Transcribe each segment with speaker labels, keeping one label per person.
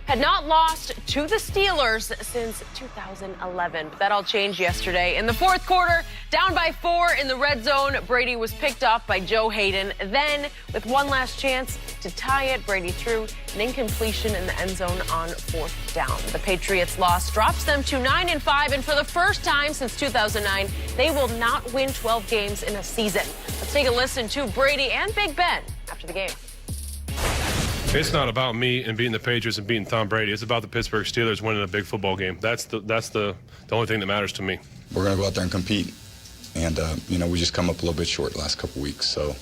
Speaker 1: had not lost to the Steelers since 2011. But that all changed yesterday. In the fourth quarter, down by 4 in the red zone, Brady was picked off by Joe Hayden. Then, with one last chance to tie it, Brady threw an incompletion in the end zone on 4th down. The Patriots' loss drops them to 9-5, and for the first time since 2009, they will not win 12 games in a season. Let's take a listen to Brady and Big Ben after the game.
Speaker 2: It's not about me and beating the Patriots and beating Tom Brady. It's about the Pittsburgh Steelers winning a big football game. That's the only thing that matters to me.
Speaker 3: We're going to go out there and compete. And, we just come up a little bit short the last couple weeks. So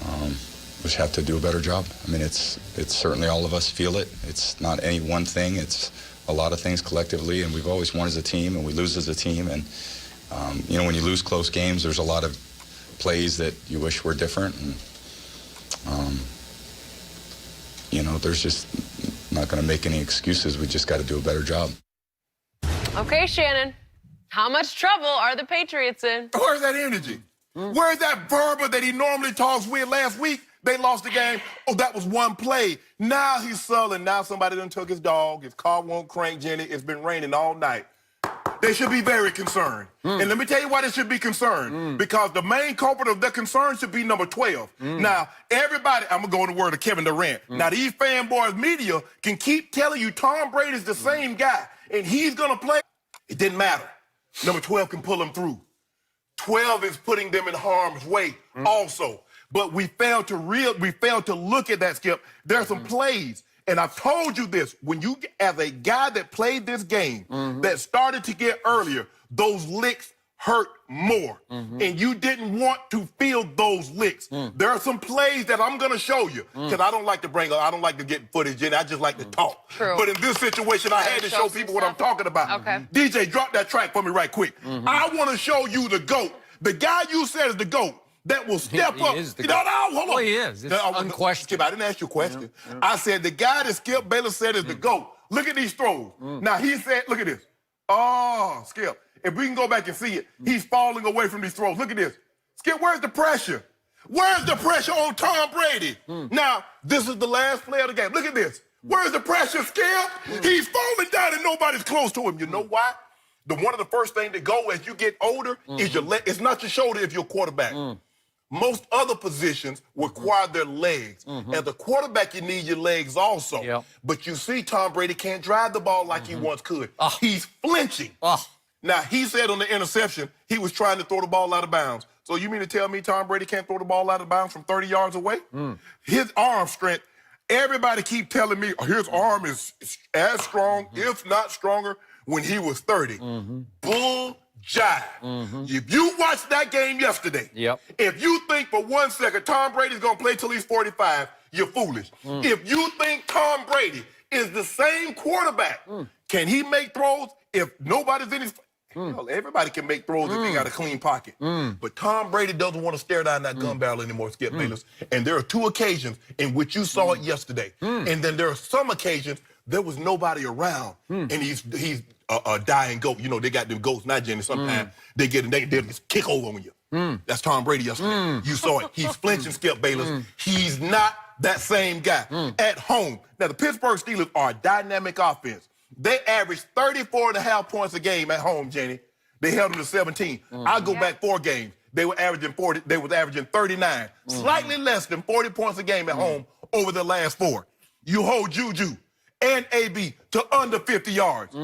Speaker 3: we just have to do a better job. I mean, it's certainly all of us feel it. It's not any one thing. It's a lot of things collectively. And we've always won as a team, and we lose as a team. And, when you lose close games, there's a lot of plays that you wish were different. And, there's just not going to make any excuses. We just got to do a better job.
Speaker 1: Okay, Shannon, how much trouble are the Patriots in?
Speaker 4: Where's that energy? Where's that verba that he normally talks with? Last week, they lost the game. Oh, that was one play. Now he's sullen. Now somebody done took his dog. His car won't crank, Jenny. It's been raining all night. They should be very concerned. And let me tell you why they should be concerned. Because the main culprit of their concern should be number 12. Now, everybody, I'm going to go in the word of Kevin Durant. Now, these fanboys media can keep telling you Tom Brady's the same guy, and he's going to play. It didn't matter. Number 12 can pull them through. 12 is putting them in harm's way also. But we failed to look at that, Skip. There are some plays. And I've told you this, when you, as a guy that played this game, that started to get earlier, those licks hurt more. And you didn't want to feel those licks. There are some plays that I'm going to show you, because I don't like to get footage in. I just like to talk.
Speaker 1: True.
Speaker 4: But in this situation, I had to show people what I'm talking about.
Speaker 1: Okay.
Speaker 4: DJ, drop that track for me right quick. I want to show you the GOAT. The guy you said is the GOAT. That will step up.
Speaker 5: Is the hold
Speaker 4: on.
Speaker 5: Well, he is. It's unquestioned.
Speaker 4: Skip, I didn't ask you a question. I said the guy that Skip Bayless said is the GOAT. Look at these throws. Now, he said, look at this. Oh, Skip, if we can go back and see it, he's falling away from these throws. Look at this. Skip, where's the pressure? Where's the pressure on Tom Brady? Now, this is the last play of the game. Look at this. Where's the pressure, Skip? He's falling down and nobody's close to him. You know why? One of the first things that go as you get older is your leg. It's not your shoulder if you're a quarterback. Most other positions require their legs. As a quarterback, you need your legs also. But you see, Tom Brady can't drive the ball like he once could. He's flinching. Now, he said on the interception, he was trying to throw the ball out of bounds. So you mean to tell me Tom Brady can't throw the ball out of bounds from 30 yards away? His arm strength, everybody keep telling me his arm is as strong, if not stronger, when he was 30. Bull jive. If you watched that game yesterday, if you think for 1 second Tom Brady's going to play till he's 45, you're foolish. If you think Tom Brady is the same quarterback, can he make throws if nobody's in his... Hell, everybody can make throws if they got a clean pocket. But Tom Brady doesn't want to stare down that gun barrel anymore, Skip Bayless. And there are 2 occasions in which you saw it yesterday. And then there are some occasions there was nobody around, and he's a dying goat. You know, they got them goats, not Jenny. Sometimes they just kick over on you. That's Tom Brady yesterday. You saw it. He's flinching, Skip Bayless. He's not that same guy. At home, now the Pittsburgh Steelers are a dynamic offense. They average 34.5 points a game at home, Jenny. They held them to 17. I'll go back 4 games. They were averaging 40. They was averaging 39, slightly less than 40 points a game at home over the last 4. You hold Juju and AB to under 50 yards.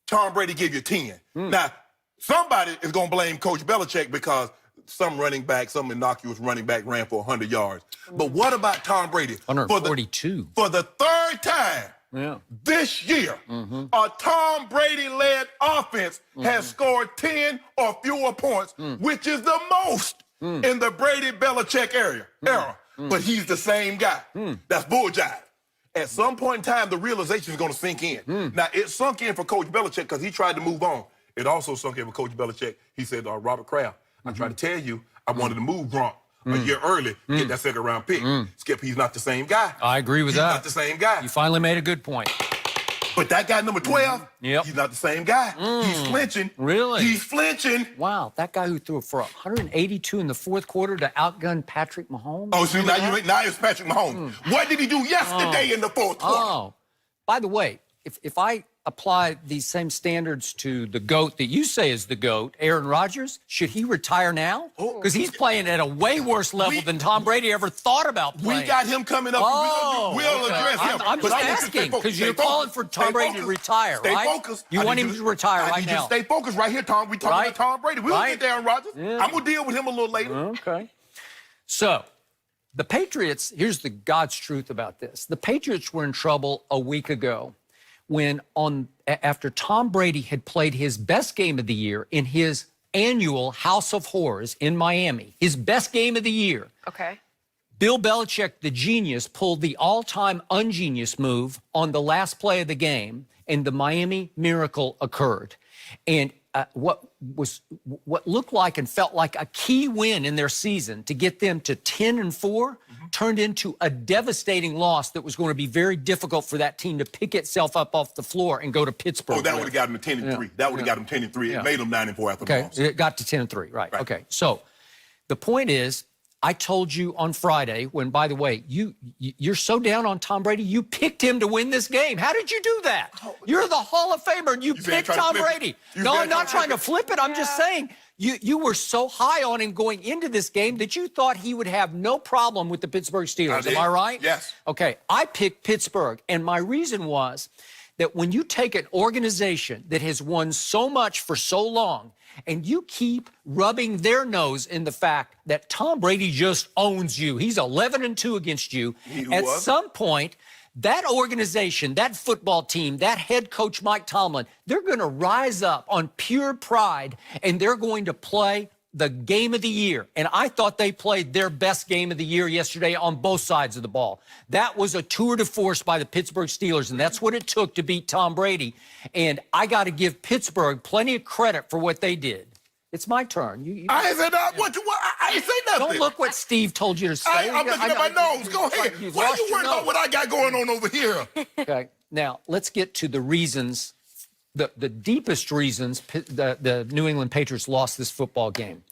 Speaker 4: Tom Brady give you 10. Now, somebody is going to blame Coach Belichick because some innocuous running back ran for 100 yards. But what about Tom Brady?
Speaker 5: 142.
Speaker 4: For the 3rd time this year, a Tom Brady-led offense has scored 10 or fewer points, which is the most in the Brady-Belichick era. But he's the same guy. That's bull jive. At some point in time, the realization is going to sink in. Now, it sunk in for Coach Belichick because he tried to move on. It also sunk in for Coach Belichick. He said, Robert Kraft, I tried to tell you I wanted to move Gronk a year early, get that 2nd-round pick. Skip, he's not the same guy.
Speaker 5: I agree with that.
Speaker 4: He's not the same guy.
Speaker 5: You finally made a good point.
Speaker 4: But that guy number 12, he's not the same guy. He's flinching.
Speaker 5: Really?
Speaker 4: He's flinching.
Speaker 5: Wow, that guy who threw for 182 in the 4th quarter to outgun Patrick Mahomes.
Speaker 4: Oh, see, now it's Patrick Mahomes. What did he do yesterday in the 4th quarter?
Speaker 5: By the way, if I apply these same standards to the GOAT that you say is the GOAT, Aaron Rodgers, should he retire now? Because he's playing at a way worse level than Tom Brady ever thought about playing.
Speaker 4: We got him coming up. We'll address him.
Speaker 5: I'm just asking, because you're calling for Tom Brady to retire, right?
Speaker 4: Stay focused.
Speaker 5: You want him to retire right now.
Speaker 4: Stay focused right here, Tom. We talking about Tom Brady. We'll get there, Aaron Rodgers.
Speaker 5: Yeah.
Speaker 4: I'm going to deal with him a little later.
Speaker 5: Okay. So, the Patriots, here's the God's truth about this. The Patriots were in trouble a week ago when after Tom Brady had played his best game of the year in his annual House of Horrors in Miami, his best game of the year.
Speaker 1: Okay.
Speaker 5: Bill Belichick, the genius, pulled the all-time ungenius move on the last play of the game, and the Miami Miracle occurred. And what looked like and felt like a key win in their season to get them to 10-4 turned into a devastating loss that was going to be very difficult for that team to pick itself up off the floor and go to Pittsburgh.
Speaker 4: Oh, that would have got them to 10-3. That would have got them 10-3. It made them 9-4 after the loss.
Speaker 5: It got to 10-3, right. Okay, so the point is, I told you on Friday when, by the way, you're so down on Tom Brady, you picked him to win this game. How did you do that? You're the Hall of Famer, and you picked Tom Brady. No, I'm not trying to flip it. I'm just saying you were so high on him going into this game that you thought he would have no problem with the Pittsburgh Steelers. Am I right?
Speaker 4: Yes.
Speaker 5: Okay, I picked Pittsburgh, and my reason was that when you take an organization that has won so much for so long and you keep rubbing their nose in the fact that Tom Brady just owns you, he's 11-2 against you, at some point, that organization, that football team, that head coach Mike Tomlin, they're going to rise up on pure pride and they're going to play the game of the year. And I thought they played their best game of the year yesterday on both sides of the ball. That was a tour de force by the Pittsburgh Steelers, and that's what it took to beat Tom Brady. And I got to give Pittsburgh plenty of credit for what they did. It's my turn.
Speaker 4: I ain't said nothing. I ain't say nothing.
Speaker 5: Don't look what Steve told you to say.
Speaker 4: I'm looking at my nose. Go ahead. Why are you worried about what I got going on over here?
Speaker 5: Okay. Now, let's get to the reasons, the deepest reasons the New England Patriots lost this football game.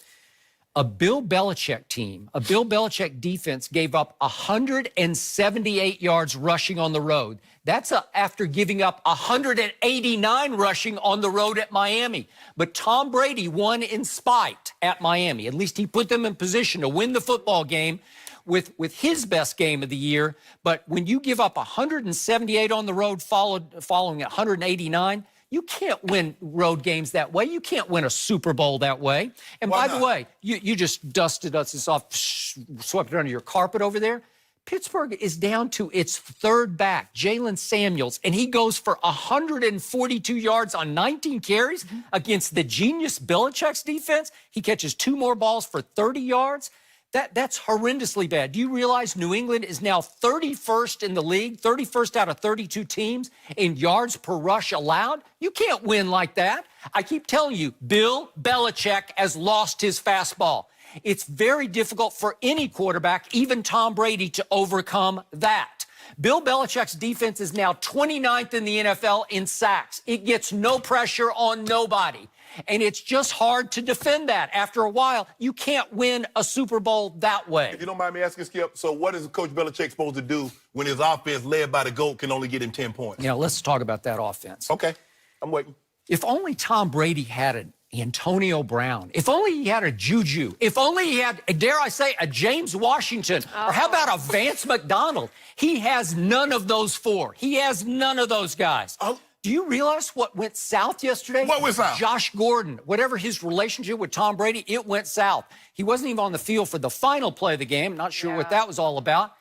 Speaker 5: A Bill Belichick team, a Bill Belichick defense gave up 178 yards rushing on the road. That's after giving up 189 rushing on the road at Miami. But Tom Brady won in spite at Miami. At least he put them in position to win the football game with his best game of the year. But when you give up 178 on the road following 189, you can't win road games that way. You can't win a Super Bowl that way. And by the way, you just dusted us off, swept it under your carpet over there. Pittsburgh is down to its third back, Jalen Samuels, and he goes for 142 yards on 19 carries against the genius Belichick's defense. He catches 2 more balls for 30 yards. That's horrendously bad. Do you realize New England is now 31st in the league, 31st out of 32 teams in yards per rush allowed? You can't win like that. I keep telling you, Bill Belichick has lost his fastball. It's very difficult for any quarterback, even Tom Brady, to overcome that. Bill Belichick's defense is now 29th in the NFL in sacks. It gets no pressure on nobody. And it's just hard to defend that. After a while, you can't win a Super Bowl that way.
Speaker 4: If you don't mind me asking, Skip, so what is Coach Belichick supposed to do when his offense, led by the GOAT, can only get him 10 points?
Speaker 5: Let's talk about that offense.
Speaker 4: Okay, I'm waiting.
Speaker 5: If only Tom Brady had an Antonio Brown, if only he had a Juju, if only he had, dare I say, a James Washington, or how about a Vance McDonald? He has none of those 4. He has none of those guys. Do you realize what went south yesterday?
Speaker 4: What went south?
Speaker 5: Josh Gordon, whatever his relationship with Tom Brady, it went south. He wasn't even on the field for the final play of the game. Not sure what that was all about.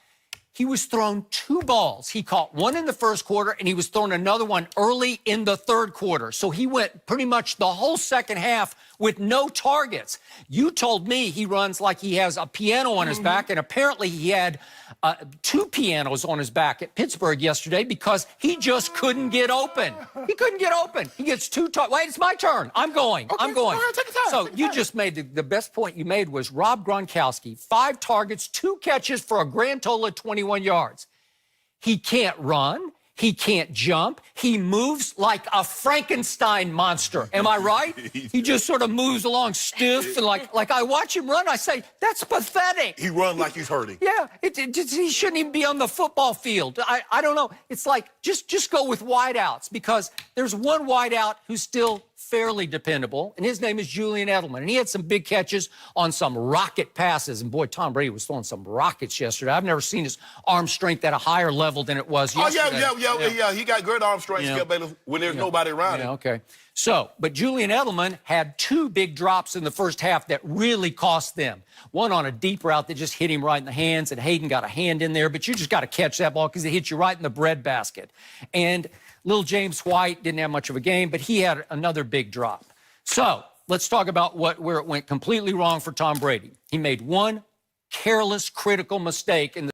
Speaker 5: He was thrown 2 balls. He caught one in the first quarter, and he was thrown another one early in the third quarter. So he went pretty much the whole second half with no targets. You told me he runs like he has a piano on his back, and apparently he had 2 pianos on his back at Pittsburgh yesterday because he just couldn't get open. He couldn't get open. He gets 2 targets. Wait, it's my turn. I'm going.
Speaker 4: Okay,
Speaker 5: I'm going.
Speaker 4: All right, take your time.
Speaker 5: So you just made the best point you made was Rob Gronkowski, 5 targets, 2 catches for a grand total of 21 yards. He can't run. He can't jump. He moves like a Frankenstein monster. Am I right? He just sort of moves along stiff and like I watch him run. I say, that's pathetic.
Speaker 4: He runs like he's hurting.
Speaker 5: Yeah, he shouldn't even be on the football field. I don't know. It's like just go with wideouts, because there's one wideout who's still fairly dependable, and his name is Julian Edelman. And he had some big catches on some rocket passes. And boy, Tom Brady was throwing some rockets yesterday. I've never seen his arm strength at a higher level than it was yesterday.
Speaker 4: Yeah. He got good arm strength, Skip Bayless, when there's nobody around him.
Speaker 5: Okay. So, but Julian Edelman had two big drops in the first half that really cost them. One on a deep route that just hit him right in the hands, and Hayden got a hand in there, but you just got to catch that ball because it hit you right in the breadbasket. And little James White didn't have much of a game, but he had another big drop. So let's talk about where it went completely wrong for Tom Brady. He made one careless, critical mistake in the